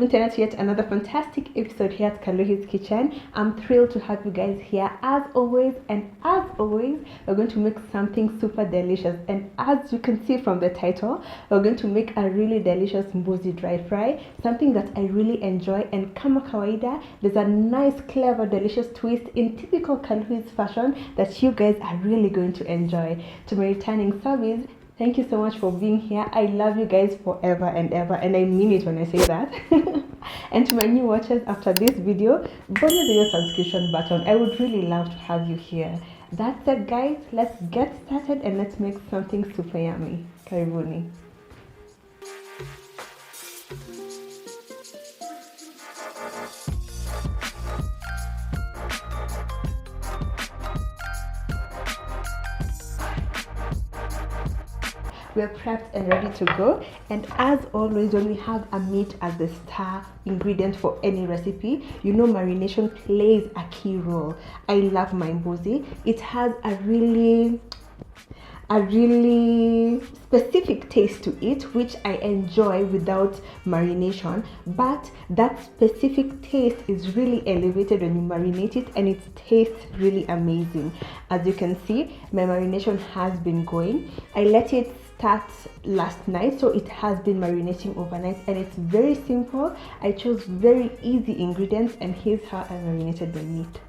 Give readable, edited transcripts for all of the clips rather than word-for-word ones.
tuning in to yet another fantastic episode here at Kaluhi'S Kitchen. I'm thrilled to have you guys here as always, and as always, we're going to make something super delicious. And as you can see from the title, we're going to make a really delicious Mbuzi dry fry, something that I really enjoy. And kama kawaida, there's a nice, clever, delicious twist in typical Kaluhi'S fashion that you guys are really going to enjoy. To my returning subbies, thank you so much for being here. I love you guys forever and ever, and I mean it when I say that. And to my new watchers, after this video, bother the subscription button. I would really love to have you here. That's it, guys. Let's get started and let's make something super yummy. Karibuni. We're prepped and ready to go, and as always, when we have a meat as the star ingredient for any recipe, you know marination plays a key role. I love my Mbuzi. It has a really specific taste to it, which I enjoy without marination, but that specific taste is really elevated when you marinate it, and it tastes really amazing. As you can see, my marination has been going. I let it start last night, so it has been marinating overnight, and it's very simple. I chose very easy ingredients, and here's how I marinated the meat.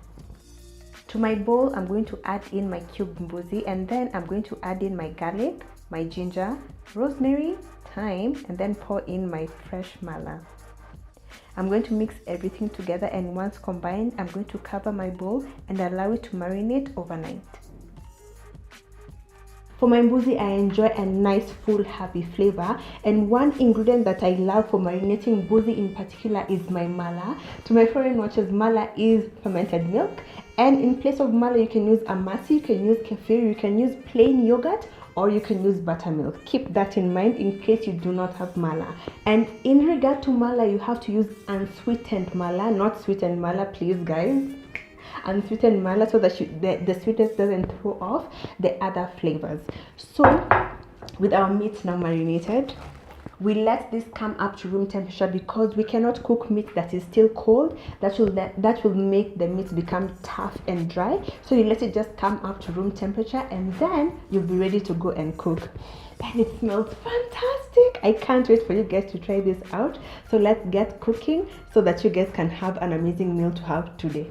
To my bowl, I'm going to add in my cubed Mbuzi, and then I'm going to add in my garlic, my ginger, rosemary, thyme, and then pour in my fresh mala. I'm going to mix everything together, and once combined, I'm going to cover my bowl and allow it to marinate overnight. For my Mbuzi, I enjoy a nice full herby flavor, and one ingredient that I love for marinating Mbuzi in particular is my mala. To my foreign watchers, mala is fermented milk, and in place of mala you can use amasi, you can use kefir, you can use plain yogurt, or you can use buttermilk. Keep that in mind in case you do not have mala. And in regard to mala, you have to use unsweetened mala, not sweetened mala, please guys. Unsweetened mala, so that the sweetness doesn't throw off the other flavors. So with our meat now marinated, we let this come up to room temperature because we cannot cook meat that is still cold. That will make the meat become tough and dry. So you let it just come up to room temperature, and then you'll be ready to go and cook. And it smells fantastic. I can't wait for you guys to try this out. So let's get cooking so that you guys can have an amazing meal to have today.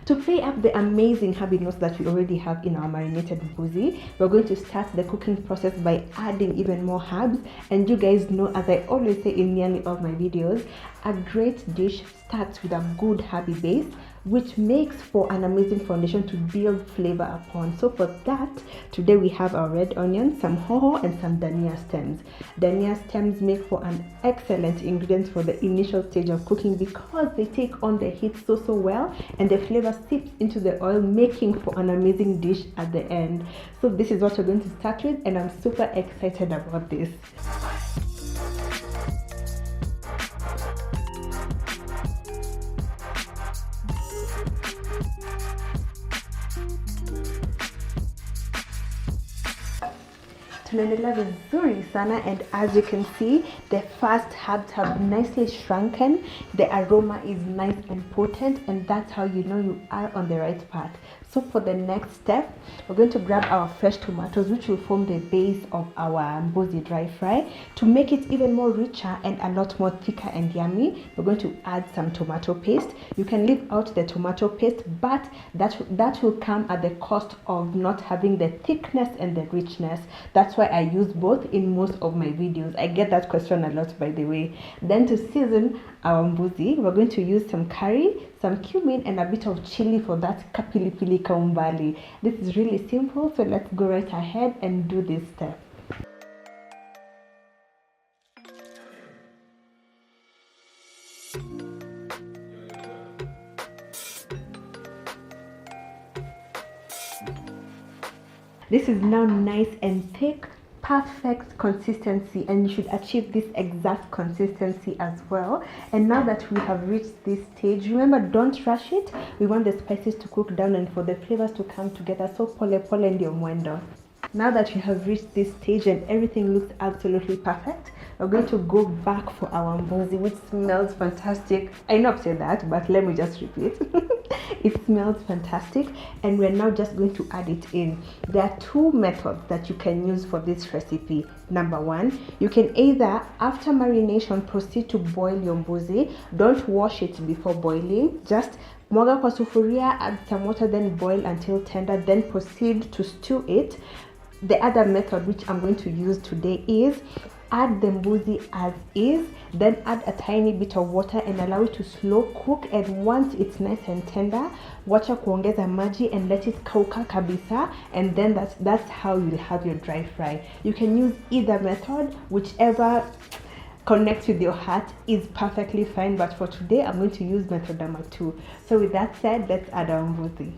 To play up the amazing herby notes that we already have in our marinated Mbuzi, we're going to start the cooking process by adding even more herbs. And you guys know, as I always say in nearly all my videos, a great dish starts with a good herby base, which makes for an amazing foundation to build flavor upon. So for that, today we have our red onion, some hoho, and some dania stems. Dania stems make for an excellent ingredient for the initial stage of cooking because they take on the heat so well, and the flavor seeps into the oil, making for an amazing dish at the end. So this is what we're going to start with, and I'm super excited about this. Tunaendelea vizuri sana, and as you can see, the first herbs have nicely shrunken. The aroma is nice and potent, and that's how you know you are on the right path. So for the next step, we're going to grab our fresh tomatoes, which will form the base of our Mbuzi dry fry. To make it even more richer and a lot more thicker and yummy, we're going to add some tomato paste. You can leave out the tomato paste, but that will come at the cost of not having the thickness and the richness. That's why I use both in most of my videos. I get that question a lot, by the way. Then to season our Mbuzi, we're going to use some curry, some cumin, and a bit of chili for that kapilipili kaumbali. This is really simple, so let's go right ahead and do this step. This is now nice and thick, perfect consistency, and you should achieve this exact consistency as well. And now that we have reached this stage, remember, don't rush it. We want the spices to cook down and for the flavors to come together. So pole ndio mwendo. Now that you have reached this stage and everything looks absolutely perfect, we're going to go back for our mbuzi, which smells fantastic. I know I've said that, but let me just repeat. It smells fantastic, and we're now just going to add it in. There are two methods that you can use for this recipe. Number one, you can either, after marination, proceed to boil your mbuzi. Don't wash it before boiling, just mwaga kwa sufuria, add some water, then boil until tender, then proceed to stew it. The other method, which I'm going to use today, is add the mbuzi as is, then add a tiny bit of water and allow it to slow cook, and once it's nice and tender, wacha kuongeza maji and let it kauka kabisa, and then that's how you'll have your dry fry. You can use either method, whichever connects with your heart is perfectly fine, but for today I'm going to use method number 2. So with that said, let's add our mbuzi.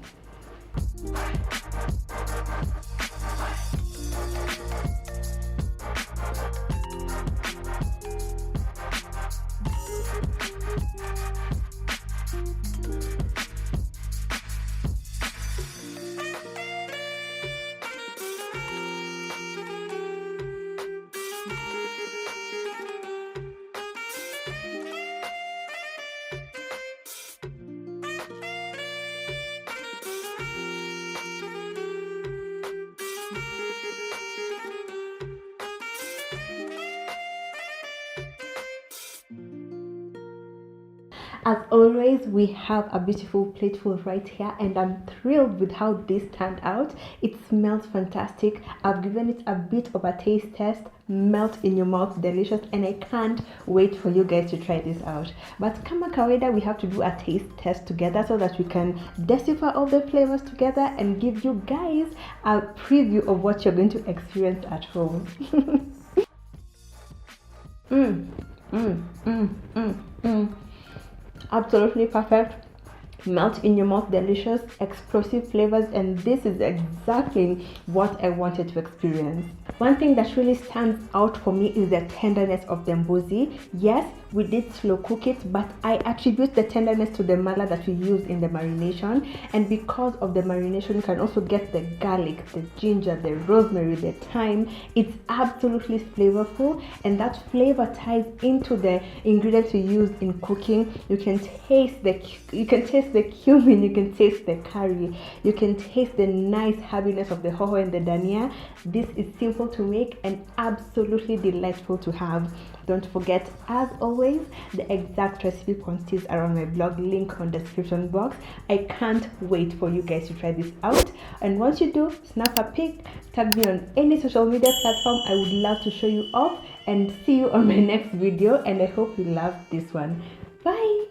As always, we have a beautiful plateful right here, and I'm thrilled with how this turned out. It smells fantastic. I've given it a bit of a taste test. Melt in your mouth, delicious, and I can't wait for you guys to try this out. But kama kawaida, we have to do a taste test together so that we can decipher all the flavors together and give you guys a preview of what you're going to experience at home. Absolutely perfect. Melt in your mouth, delicious, explosive flavors, and this is exactly what I wanted to experience. One thing that really stands out for me is the tenderness of the mbuzi. Yes, we did slow cook it, but I attribute the tenderness to the mala that we use in the marination, and because of the marination you can also get the garlic, the ginger, the rosemary, the thyme. It's absolutely flavorful, and that flavor ties into the ingredients we use in cooking. You can taste the cumin, you can taste the curry, you can taste the nice herbiness of the hoho and the dania. This is simple to make and absolutely delightful to have. Don't forget, as always, the exact recipe quantities are on my blog, link on the description box. I can't wait for you guys to try this out, and once you do, snap a pic, tag me on any social media platform. I would love to show you off, and see you on my next video, and I hope you love this one. Bye.